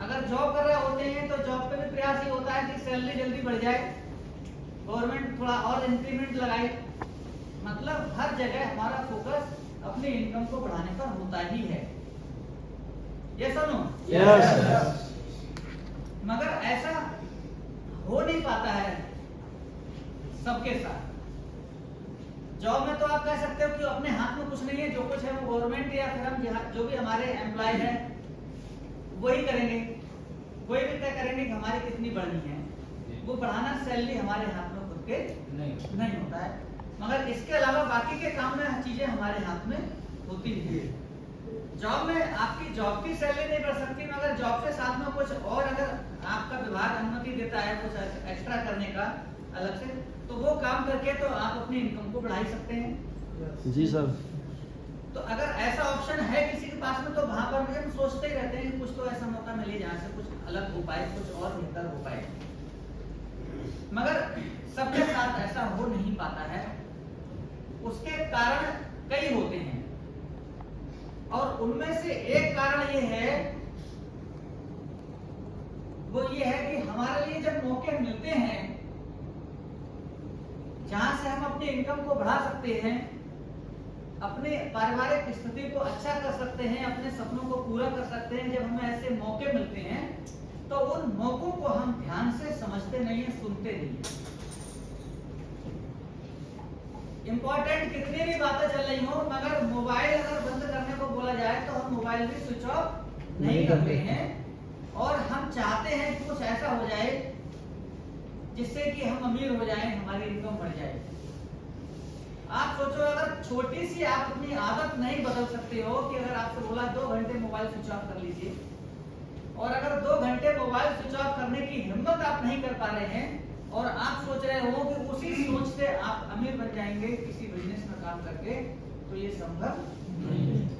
अगर जॉब कर रहे होते हैं तो जॉब पे भी प्रयास ये होता है कि सैलरी जल्दी बढ़ जाए, गवर्नमेंट थोड़ा और इंक्रीमेंट लगाए। मतलब हर जगह हमारा फोकस अपने इनकम को बढ़ाने पर होता ही है। ये सुनो, मगर ऐसा हो नहीं पाता है सबके साथ। जॉब में तो आप कह सकते हो कि अपने हाथ में कुछ नहीं है, जो कुछ है वो गवर्नमेंट या फिर हम जो भी हमारे एम्प्लॉय है वही करेंगे। कोई भी तय करेंगे कि हमारी कितनी बढ़नी है, वो बढ़ाना सैलरी हमारे हाथ में खुद के नहीं होता है। मगर इसके अलावा बाकी के काम में चीजें हमारे हाथ में होती है। जॉब में आपकी जॉब की सैलरी नहीं बढ़ सकती, मगर जॉब के साथ में कुछ और अगर आपका विभाग अनुमति देता है कुछ एक्स्ट्रा करने का अलग से, तो वो काम करके तो आप अपनी इनकम को बढ़ा ही सकते हैं। जी सर। तो अगर ऐसा ऑप्शन है किसी के पास में, तो वहां पर भी हम सोचते ही रहते हैं कुछ तो ऐसा मौका मिले जहां से कुछ अलग हो पाए, कुछ और बेहतर हो पाए। मगर सबके साथ ऐसा हो नहीं पाता है। उसके कारण कई होते हैं और उनमें से एक कारण ये है, वो ये है कि हमारे लिए जब मौके मिलते हैं जहां से हम अपनी इनकम को बढ़ा सकते हैं, अपने पारिवारिक स्थिति को अच्छा कर सकते हैं, अपने सपनों को पूरा कर सकते हैं, जब हमें ऐसे मौके मिलते हैं तो उन मौकों को हम ध्यान से समझते नहीं है, सुनते नहीं है। इंपॉर्टेंट कितनी भी बातें चल रही हो, मगर मोबाइल अगर बंद करने को बोला जाए तो हम मोबाइल भी स्विच ऑफ नहीं करते हैं। और हम चाहते हैं कि कुछ ऐसा हो जाए जिससे कि हम अमीर हो जाएं, हमारी इनकम बढ़ जाए। आप सोचो, अगर छोटी सी आप अपनी आदत नहीं बदल सकते हो कि अगर आपसे बोला 2 घंटे मोबाइल स्विच ऑफ कर लीजिए, और अगर 2 घंटे मोबाइल स्विच ऑफ करने की हिम्मत आप नहीं कर पा रहे हैं और आप सोच रहे हो कि उसी सोच से आप अमीर बन जाएंगे किसी बिजनेस में काम करके, तो ये संभव नहीं है।